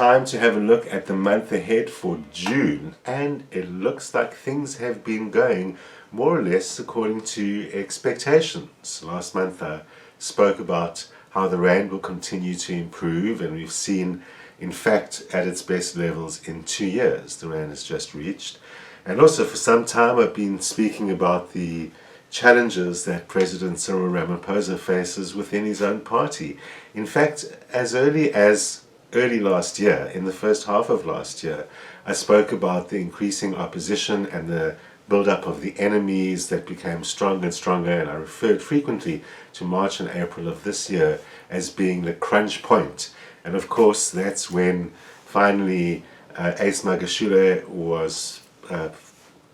time to have a look at the month ahead for June, and it looks like things have been going more or less according to expectations. Last month I spoke about how the rand will continue to improve, and we've seen, in fact, at its best levels in 2 years the rand has just reached. And also for some time I've been speaking about the challenges that President Cyril Ramaphosa faces within his own party. In fact, as early last year, in the first half of last year, I spoke about the increasing opposition and the build-up of the enemies that became stronger and stronger, and I referred frequently to March and April of this year as being the crunch point. And of course, that's when finally Ace Magashule was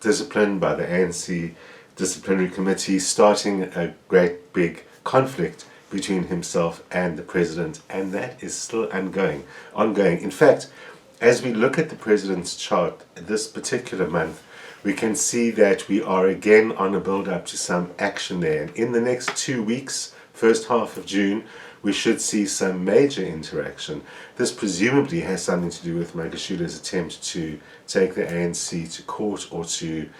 disciplined by the ANC Disciplinary Committee, starting a great big conflict between himself and the president, and that is still ongoing. In fact, as we look at the president's chart this particular month, we can see that we are again on a build-up to some action there. And in the next 2 weeks, first half of June, we should see some major interaction. This presumably has something to do with Magashule's attempt to take the ANC to court or to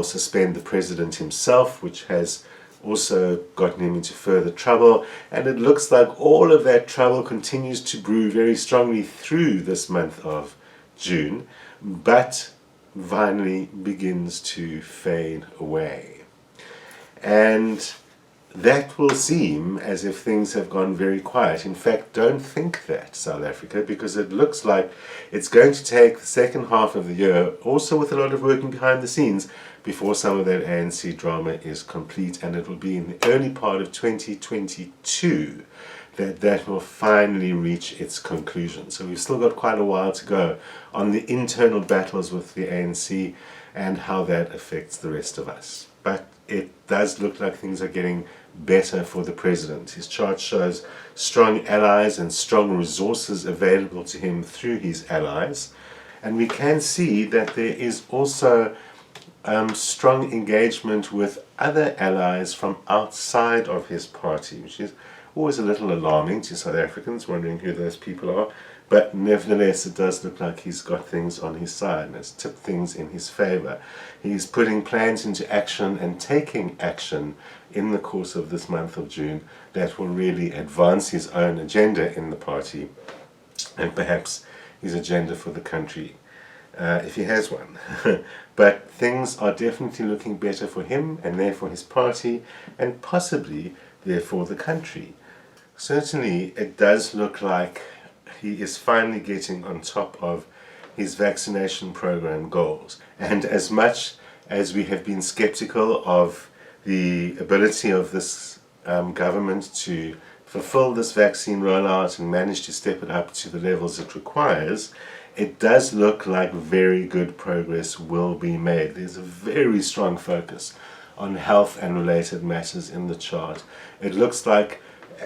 suspend the president himself, which has also gotten him into further trouble. And it looks like all of that trouble continues to brew very strongly through this month of June, but finally begins to fade away. And that will seem as if things have gone very quiet. In fact, don't think that, South Africa, because it looks like it's going to take the second half of the year, also with a lot of working behind the scenes, before some of that ANC drama is complete, and it will be in the early part of 2022 that will finally reach its conclusion. So we've still got quite a while to go on the internal battles with the ANC and how that affects the rest of us. But it does look like things are getting better for the president. His chart shows strong allies and strong resources available to him through his allies. And we can see that there is also strong engagement with other allies from outside of his party, which is always a little alarming to South Africans, wondering who those people are. But nevertheless, it does look like he's got things on his side and has tipped things in his favor. He's putting plans into action and taking action in the course of this month of June that will really advance his own agenda in the party and perhaps his agenda for the country, if he has one. But things are definitely looking better for him and therefore his party, and possibly therefore the country. Certainly it does look like he is finally getting on top of his vaccination program goals. And as much as we have been skeptical of the ability of this government to fulfill this vaccine rollout and manage to step it up to the levels it requires, it does look like very good progress will be made. There's a very strong focus on health and related matters in the chart. It looks like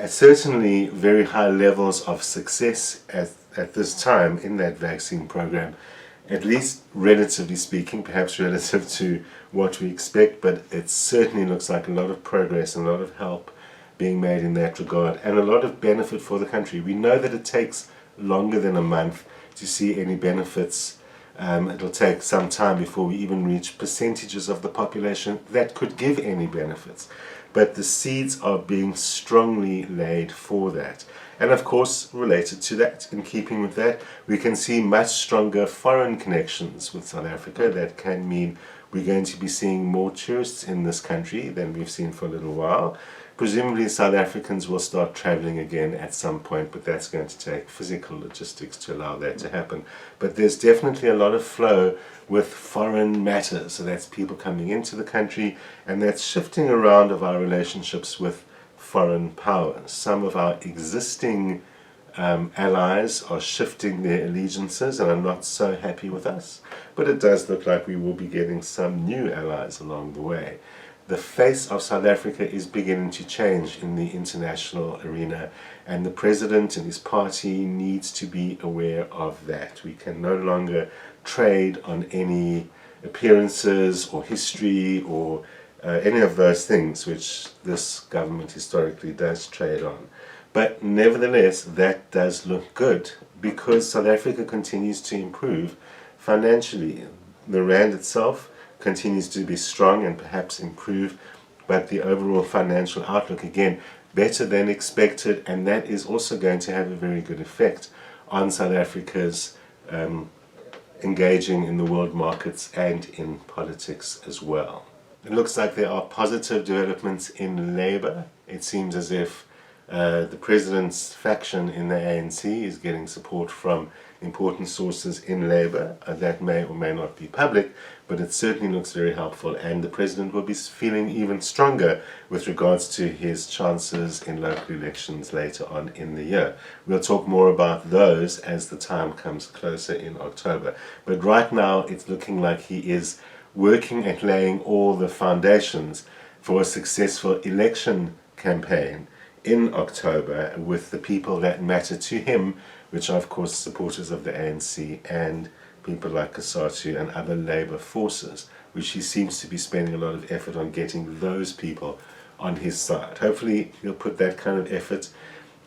certainly very high levels of success at this time in that vaccine program, at least relatively speaking, perhaps relative to what we expect, but it certainly looks like a lot of progress and a lot of help being made in that regard, and a lot of benefit for the country. We know that it takes longer than a month to see any benefits. It'll take some time before we even reach percentages of the population that could give any benefits. But the seeds are being strongly laid for that. And of course, related to that, in keeping with that, we can see much stronger foreign connections with South Africa. That can mean we're going to be seeing more tourists in this country than we've seen for a little while. Presumably South Africans will start traveling again at some point, but that's going to take physical logistics to allow that to happen. But there's definitely a lot of flow with foreign matters. So that's people coming into the country, and that's shifting around of our relationships with foreign powers. Some of our existing allies are shifting their allegiances and are not so happy with us, but it does look like we will be getting some new allies along the way. The face of South Africa is beginning to change in the international arena, and the president and his party needs to be aware of that. We can no longer trade on any appearances or history or any of those things which this government historically does trade on. But nevertheless, that does look good because South Africa continues to improve financially. The rand itself continues to be strong and perhaps improve, but the overall financial outlook, again, better than expected, and that is also going to have a very good effect on South Africa's engaging in the world markets and in politics as well. It looks like there are positive developments in Labour. It seems as if the president's faction in the ANC is getting support from important sources in Labour. That may or may not be public, but it certainly looks very helpful, and the president will be feeling even stronger with regards to his chances in local elections later on in the year. We'll talk more about those as the time comes closer in October. But right now it's looking like he is working at laying all the foundations for a successful election campaign in October with the people that matter to him, which are of course supporters of the ANC and people like Kasatu and other Labour forces, which he seems to be spending a lot of effort on getting those people on his side. Hopefully he'll put that kind of effort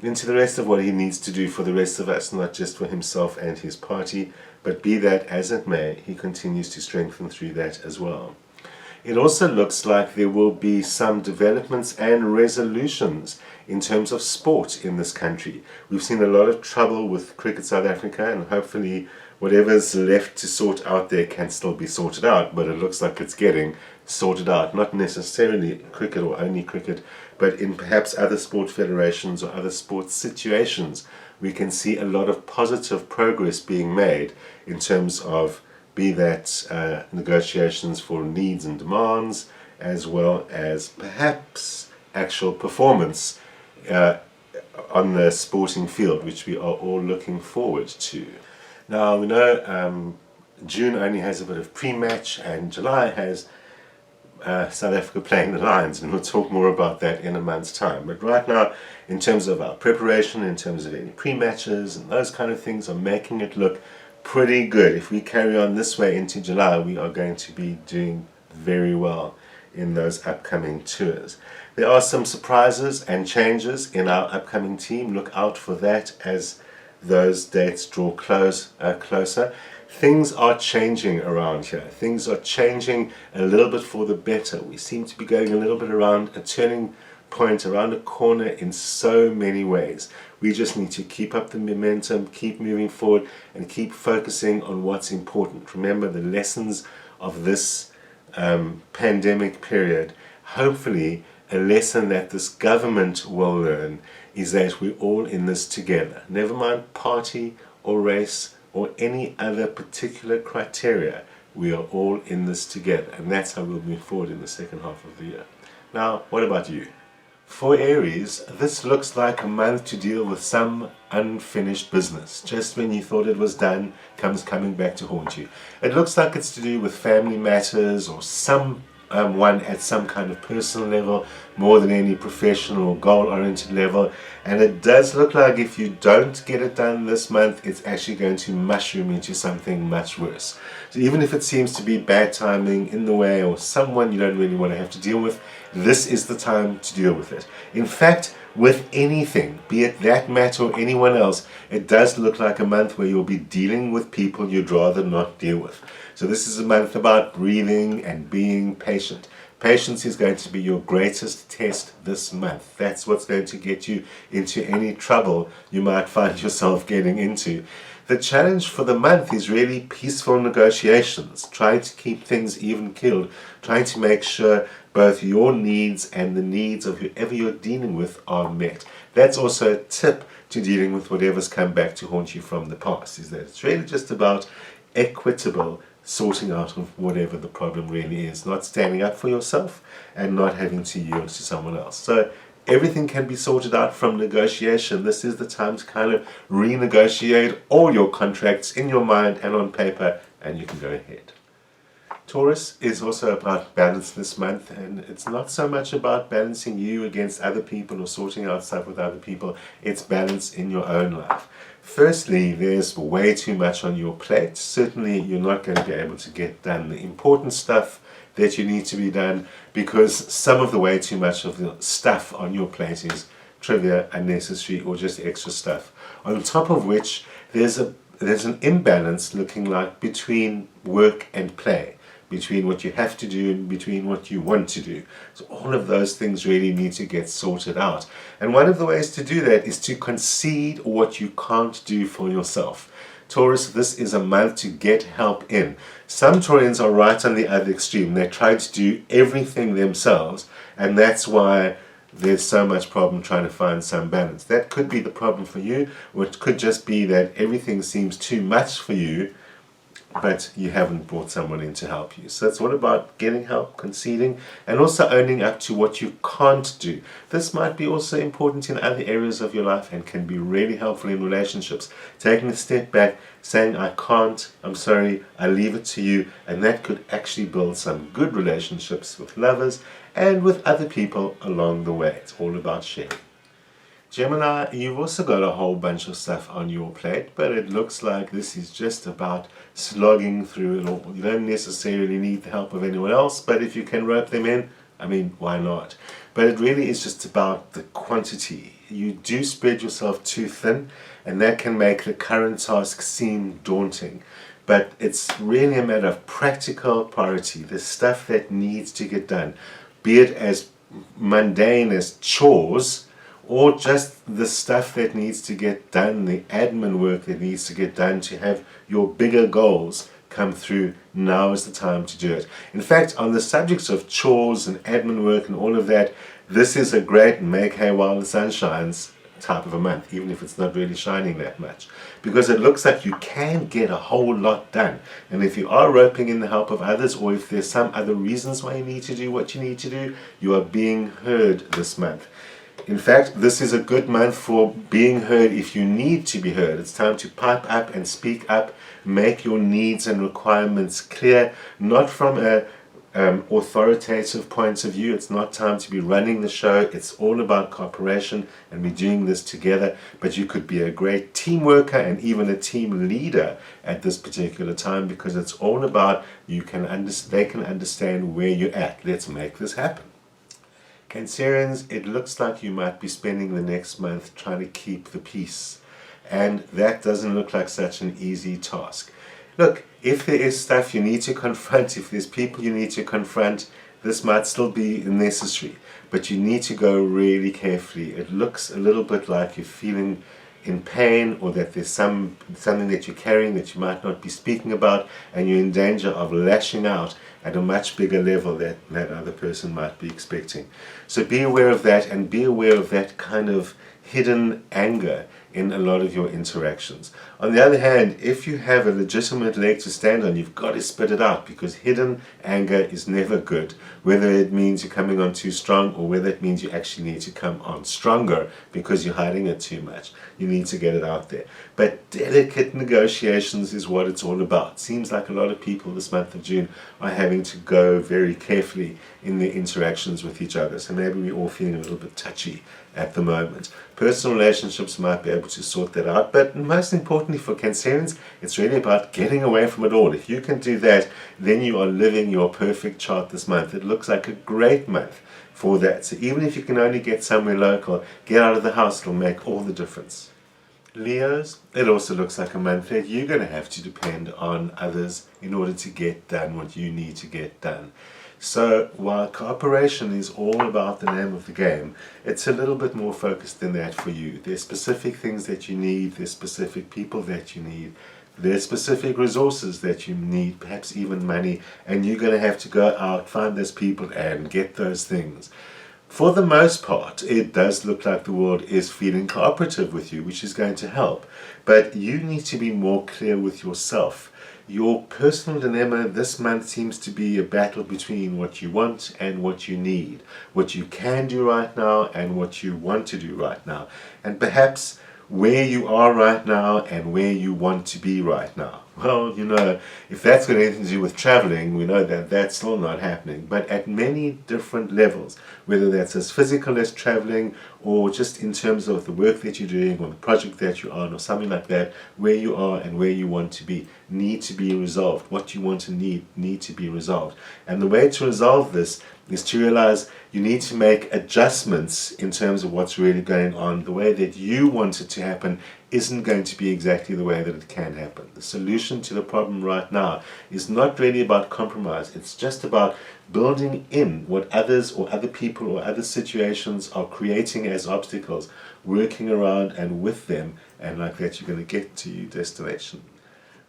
into the rest of what he needs to do for the rest of us, not just for himself and his party, but be that as it may, he continues to strengthen through that as well. It also looks like there will be some developments and resolutions in terms of sport in this country. We've seen a lot of trouble with Cricket South Africa, and hopefully whatever's left to sort out there can still be sorted out, but it looks like it's getting sorted out. Not necessarily cricket or only cricket, but in perhaps other sport federations or other sports situations, we can see a lot of positive progress being made in terms of be that negotiations for needs and demands, as well as perhaps actual performance on the sporting field, which we are all looking forward to. Now, we know June only has a bit of pre-match, and July has South Africa playing the Lions, and we'll talk more about that in a month's time. But right now, in terms of our preparation, in terms of any pre-matches and those kind of things, are making it look pretty good. If we carry on this way into July, we are going to be doing very well in those upcoming tours. There are some surprises and changes in our upcoming team. Look out for that as those dates draw closer. Things are changing around here. Things are changing a little bit for the better. We seem to be going a little bit around a turning point, around a corner in so many ways. We just need to keep up the momentum, keep moving forward, and keep focusing on what's important. Remember the lessons of this pandemic period. Hopefully, a lesson that this government will learn is that we're all in this together. Never mind party or race or any other particular criteria. We are all in this together, and that's how we'll move forward in the second half of the year. Now, what about you? For Aries, this looks like a month to deal with some unfinished business. Just when you thought it was done, comes coming back to haunt you. It looks like it's to do with family matters or one at some kind of personal level more than any professional or goal-oriented level, and it does look like if you don't get it done this month, it's actually going to mushroom into something much worse. So even if it seems to be bad timing in the way or someone you don't really want to have to deal with, this is the time to deal with it. In fact, with anything, be it that matter or anyone else, it does look like a month where you'll be dealing with people you'd rather not deal with. So this is a month about breathing and being patient. Patience is going to be your greatest test this month. That's what's going to get you into any trouble you might find yourself getting into. The challenge for the month is really peaceful negotiations, trying to keep things even-keeled, trying to make sure both your needs and the needs of whoever you're dealing with are met. That's also a tip to dealing with whatever's come back to haunt you from the past, is that it's really just about equitable sorting out of whatever the problem really is, not standing up for yourself and not having to yield to someone else. So everything can be sorted out from negotiation. This is the time to kind of renegotiate all your contracts in your mind and on paper, and you can go ahead. Taurus is also about balance this month, and it's not so much about balancing you against other people or sorting out stuff with other people. It's balance in your own life. Firstly, there's way too much on your plate. Certainly, you're not going to be able to get done the important stuff that you need to be done because some of the way too much of the stuff on your plate is trivia, unnecessary, or just extra stuff. On top of which, there's an imbalance looking like between work and play, between what you have to do and between what you want to do. So all of those things really need to get sorted out. And one of the ways to do that is to concede what you can't do for yourself. Taurus, this is a month to get help in. Some Taurians are right on the other extreme. They try to do everything themselves, and that's why there's so much problem trying to find some balance. That could be the problem for you, or it could just be that everything seems too much for you, but you haven't brought someone in to help you. So it's all about getting help, conceding, and also owning up to what you can't do. This might be also important in other areas of your life and can be really helpful in relationships. Taking a step back, saying, I can't, I'm sorry, I leave it to you, and that could actually build some good relationships with lovers and with other people along the way. It's all about sharing. Gemini, you've also got a whole bunch of stuff on your plate, but it looks like this is just about slogging through it all. You don't necessarily need the help of anyone else, but if you can rope them in, I mean, why not? But it really is just about the quantity. You do spread yourself too thin, and that can make the current task seem daunting. But it's really a matter of practical priority, the stuff that needs to get done, be it as mundane as chores, or just the stuff that needs to get done, the admin work that needs to get done to have your bigger goals come through. Now is the time to do it. In fact, on the subjects of chores and admin work and all of that, this is a great make hay while the sun shines type of a month, even if it's not really shining that much, because it looks like you can get a whole lot done. And if you are roping in the help of others, or if there's some other reasons why you need to do what you need to do, you are being heard this month. In fact, this is a good month for being heard if you need to be heard. It's time to pipe up and speak up, make your needs and requirements clear, not from a authoritative point of view. It's not time to be running the show. It's all about cooperation and we're doing this together. But you could be a great team worker and even a team leader at this particular time, because it's all about they can understand where you're at. Let's make this happen. Cancerians, it looks like you might be spending the next month trying to keep the peace, and that doesn't look like such an easy task. Look, if there is stuff you need to confront, if there's people you need to confront, this might still be necessary, but you need to go really carefully. It looks a little bit like you're feeling in pain, or that there's something that you're carrying that you might not be speaking about, and you're in danger of lashing out at a much bigger level that other person might be expecting. So be aware of that, and be aware of that kind of hidden anger in a lot of your interactions. On the other hand, if you have a legitimate leg to stand on, you've got to spit it out, because hidden anger is never good, whether it means you're coming on too strong or whether it means you actually need to come on stronger because you're hiding it too much. You need to get it out there. But delicate negotiations is what it's all about. Seems like a lot of people this month of June are having to go very carefully in their interactions with each other. So maybe we're all feeling a little bit touchy at the moment. Personal relationships might be able to sort that out, but most importantly for Cancerians, it's really about getting away from it all. If you can do that, then you are living your perfect chart this month. It looks like a great month for that. So even if you can only get somewhere local, get out of the house. It'll make all the difference. Leos, it also looks like a month that you're going to have to depend on others in order to get done what you need to get done. So while cooperation is all about the name of the game, it's a little bit more focused than that for you. There's specific things that you need, there's specific people that you need, there's specific resources that you need, perhaps even money, and you're going to have to go out, find those people and get those things. For the most part, it does look like the world is feeling cooperative with you, which is going to help. But you need to be more clear with yourself. Your personal dilemma this month seems to be a battle between what you want and what you need, what you can do right now and what you want to do right now, and perhaps where you are right now and where you want to be right now. Well, if that's got anything to do with traveling, we know that that's still not happening, but at many different levels, whether that's as physical as traveling or just in terms of the work that you're doing or the project that you're on or something like that, where you are and where you want to be need to be resolved. What you want and need to be resolved. And the way to resolve this is to realize you need to make adjustments in terms of what's really going on. The way that you want it to happen isn't going to be exactly the way that it can happen. The solution to the problem right now is not really about compromise. It's just about building in what others or other people or other situations are creating as obstacles, working around and with them, and like that you're going to get to your destination.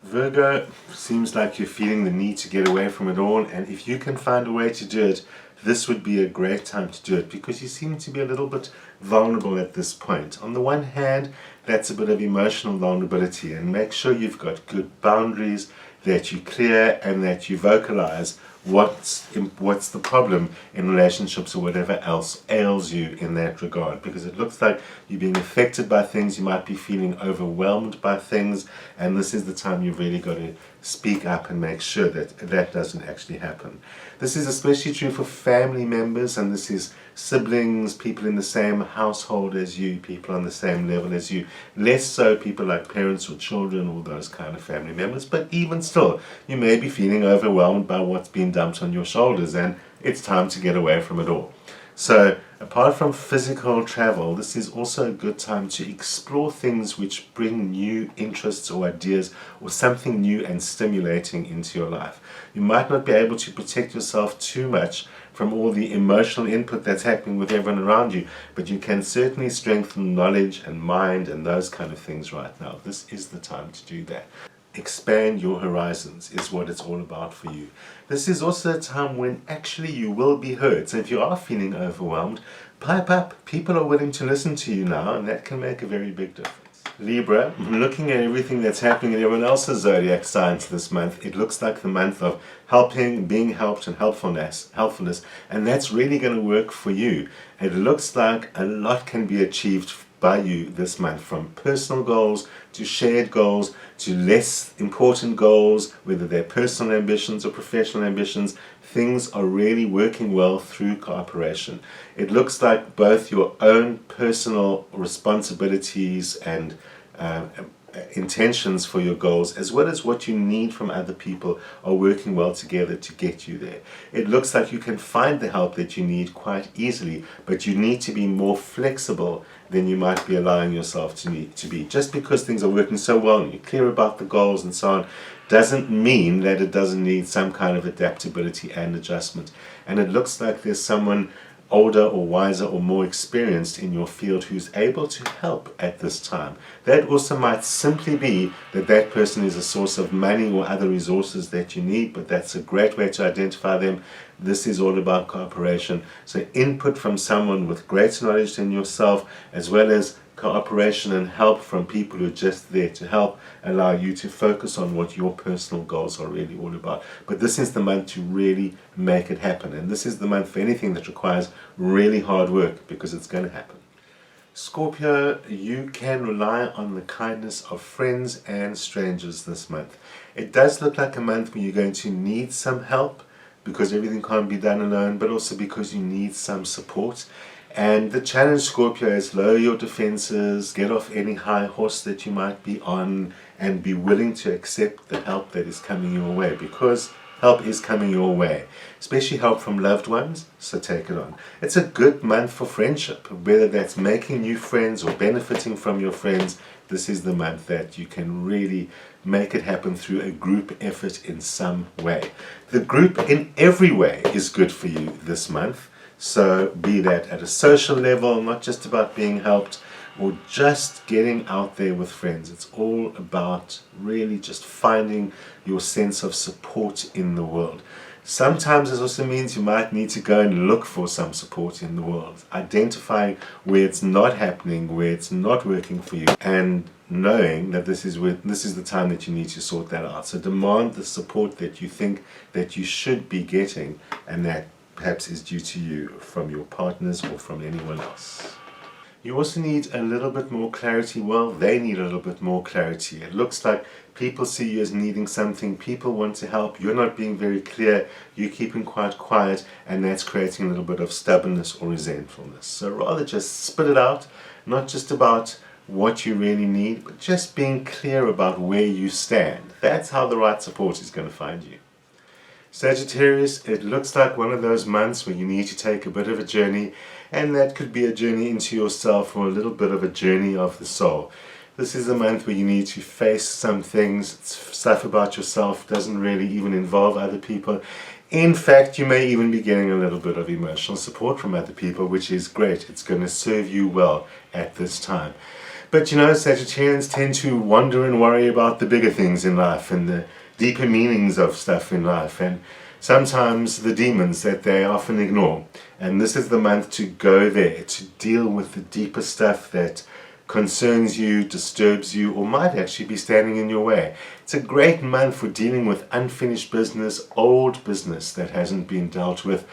Virgo, seems like you're feeling the need to get away from it all, and if you can find a way to do it, this would be a great time to do it, because you seem to be a little bit vulnerable at this point. On the one hand, that's a bit of emotional vulnerability, and make sure you've got good boundaries, that you clear and that you vocalize what's the problem in relationships or whatever else ails you in that regard, because it looks like you're being affected by things, you might be feeling overwhelmed by things, and this is the time you've really got to speak up and make sure that that doesn't actually happen. This is especially true for family members, and this is siblings, people in the same household as you, people on the same level as you. Less so people like parents or children or those kind of family members, but even still, you may be feeling overwhelmed by what's been dumped on your shoulders, and it's time to get away from it all. So, apart from physical travel, this is also a good time to explore things which bring new interests or ideas or something new and stimulating into your life. You might not be able to protect yourself too much from all the emotional input that's happening with everyone around you, but you can certainly strengthen knowledge and mind and those kind of things right now. This is the time to do that. Expand your horizons is what it's all about for you. This is also a time when actually you will be heard. So if you are feeling overwhelmed, pipe up. People are willing to listen to you now, and that can make a very big difference. Libra, looking at everything that's happening in everyone else's zodiac signs this month, it looks like the month of helping, being helped, and helpfulness, and that's really going to work for you. It looks like a lot can be achieved by you this month, from personal goals to shared goals to less important goals, whether they're personal ambitions or professional ambitions. Things are really working well through cooperation. It looks like both your own personal responsibilities and intentions for your goals, as well as what you need from other people, are working well together to get you there. It looks like you can find the help that you need quite easily, but you need to be more flexible than you might be allowing yourself to be. Just because things are working so well and you're clear about the goals and so on, doesn't mean that it doesn't need some kind of adaptability and adjustment. And it looks like there's someone older or wiser or more experienced in your field who's able to help at this time. That also might simply be that that person is a source of money or other resources that you need, but that's a great way to identify them. This is all about cooperation. So input from someone with greater knowledge than yourself, as well as cooperation and help from people who are just there to help, allow you to focus on what your personal goals are really all about. But this is the month to really make it happen, and this is the month for anything that requires really hard work, because it's going to happen. Scorpio, you can rely on the kindness of friends and strangers this month. It does look like a month when you're going to need some help, because everything can't be done alone, but also because you need some support. And the challenge, Scorpio, is lower your defenses, get off any high horse that you might be on, and be willing to accept the help that is coming your way, because help is coming your way, especially help from loved ones, so take it on. It's a good month for friendship, whether that's making new friends or benefiting from your friends. This is the month that you can really make it happen through a group effort in some way. The group in every way is good for you this month. So be that at a social level, not just about being helped, or just getting out there with friends. It's all about really just finding your sense of support in the world. Sometimes this also means you might need to go and look for some support in the world, identifying where it's not happening, where it's not working for you, and knowing that this is the time that you need to sort that out. So demand the support that you think that you should be getting, and that perhaps is due to you from your partners or from anyone else. You also need a little bit more clarity. Well, they need a little bit more clarity. It looks like people see you as needing something, people want to help, you're not being very clear, you're keeping quite quiet, and that's creating a little bit of stubbornness or resentfulness. So rather just spit it out, not just about what you really need, but just being clear about where you stand. That's how the right support is going to find you. Sagittarius, it looks like one of those months where you need to take a bit of a journey, and that could be a journey into yourself or a little bit of a journey of the soul. This is a month where you need to face some things, stuff about yourself doesn't really even involve other people. In fact, you may even be getting a little bit of emotional support from other people, which is great. It's going to serve you well at this time. But you know, Sagittarians tend to wonder and worry about the bigger things in life and the deeper meanings of stuff in life, and sometimes the demons that they often ignore. And this is the month to go there, to deal with the deeper stuff that concerns you, disturbs you, or might actually be standing in your way. It's a great month for dealing with unfinished business, old business that hasn't been dealt with,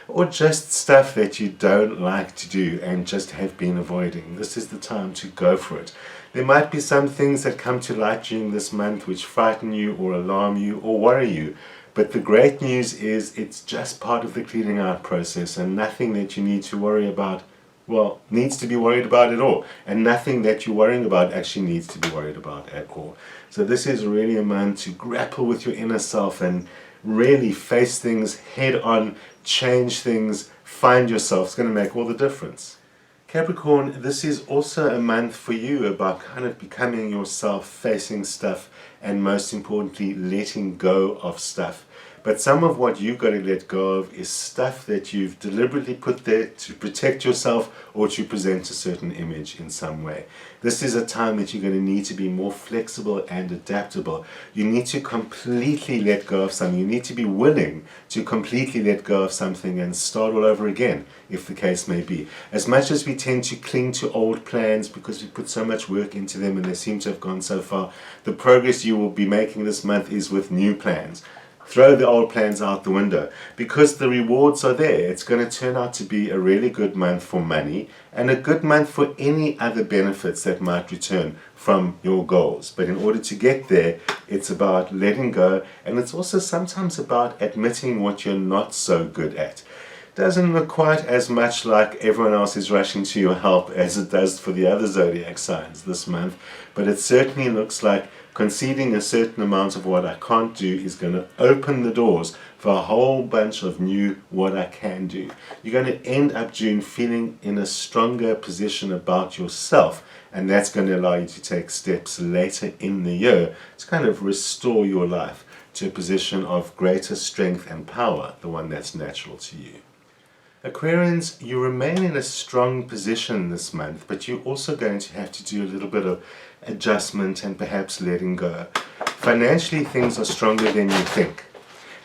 or just stuff that you don't like to do and just have been avoiding. This is the time to go for it. There might be some things that come to light during this month which frighten you or alarm you or worry you. But the great news is it's just part of the cleaning out process, and nothing that you need to worry about, well, needs to be worried about at all. And nothing that you're worrying about actually needs to be worried about at all. So this is really a month to grapple with your inner self and really face things head on, change things, find yourself. It's going to make all the difference. Capricorn, this is also a month for you about kind of becoming yourself, facing stuff, and most importantly, letting go of stuff. But some of what you've got to let go of is stuff that you've deliberately put there to protect yourself or to present a certain image in some way. This is a time that you're going to need to be more flexible and adaptable. You need to completely let go of something. You need to be willing to completely let go of something and start all over again, if the case may be. As much as we tend to cling to old plans because we put so much work into them and they seem to have gone so far, the progress you will be making this month is with new plans. Throw the old plans out the window because the rewards are there. It's going to turn out to be a really good month for money and a good month for any other benefits that might return from your goals. But in order to get there, it's about letting go, and it's also sometimes about admitting what you're not so good at. Doesn't look quite as much like everyone else is rushing to your help as it does for the other zodiac signs this month, but it certainly looks like conceding a certain amount of what I can't do is going to open the doors for a whole bunch of new what I can do. You're going to end up June feeling in a stronger position about yourself, and that's going to allow you to take steps later in the year to kind of restore your life to a position of greater strength and power, the one that's natural to you. Aquarians, you remain in a strong position this month, but you're also going to have to do a little bit of adjustment and perhaps letting go. Financially, things are stronger than you think.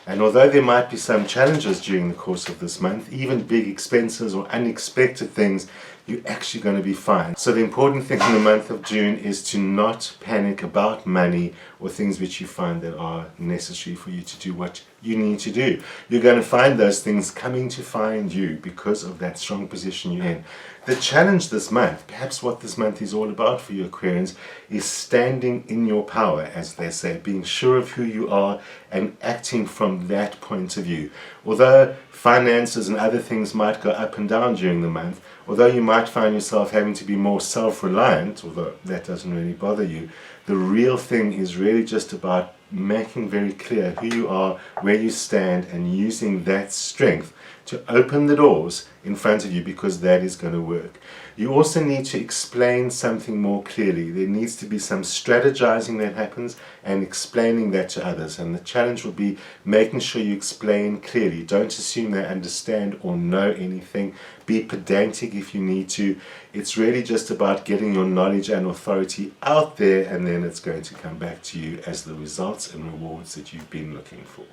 And although there might be some challenges during the course of this month, even big expenses or unexpected things, you're actually going to be fine. So the important thing in the month of June is to not panic about money or things which you find that are necessary for you to do what you need to do. You're going to find those things coming to find you because of that strong position you're in. The challenge this month, perhaps what this month is all about for you Aquarians, is standing in your power, as they say, being sure of who you are and acting from that point of view. Although finances and other things might go up and down during the month, although you might find yourself having to be more self-reliant, although that doesn't really bother you, the real thing is really just about making very clear who you are, where you stand, and using that strength to open the doors in front of you, because that is going to work. You also need to explain something more clearly. There needs to be some strategizing that happens and explaining that to others. And the challenge will be making sure you explain clearly. Don't assume they understand or know anything. Be pedantic if you need to. It's really just about getting your knowledge and authority out there, and then it's going to come back to you as the results and rewards that you've been looking for.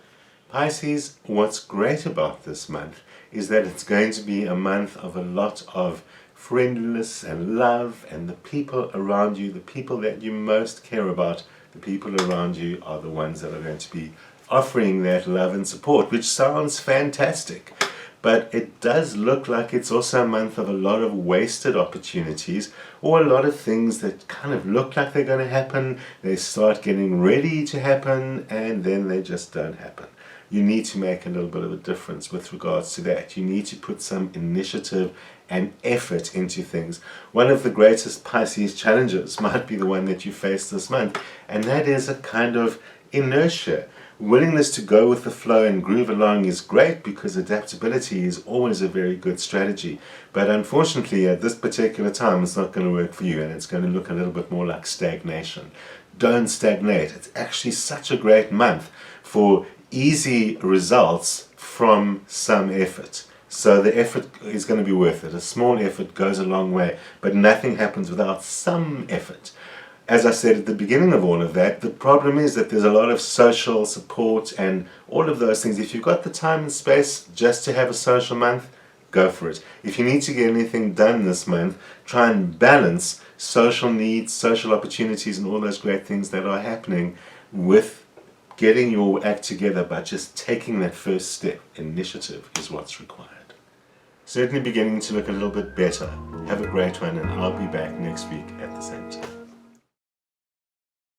Pisces, what's great about this month is that it's going to be a month of a lot of friendliness and love, and the people around you, the people that you most care about, the people around you are the ones that are going to be offering that love and support, which sounds fantastic. But it does look like it's also a month of a lot of wasted opportunities, or a lot of things that kind of look like they're going to happen, they start getting ready to happen, and then they just don't happen. You need to make a little bit of a difference with regards to that. You need to put some initiative and effort into things. One of the greatest Pisces challenges might be the one that you face this month, and that is a kind of inertia. Willingness to go with the flow and groove along is great because adaptability is always a very good strategy. But unfortunately, at this particular time, it's not going to work for you, and it's going to look a little bit more like stagnation. Don't stagnate. It's actually such a great month for easy results from some effort. So the effort is going to be worth it. A small effort goes a long way, but nothing happens without some effort. As I said at the beginning of all of that, the problem is that there's a lot of social support and all of those things. If you've got the time and space just to have a social month, go for it. If you need to get anything done this month, try and balance social needs, social opportunities, and all those great things that are happening with getting your act together by just taking that first step. Initiative is what's required. Certainly beginning to look a little bit better. Have a great one, and I'll be back next week at the same time.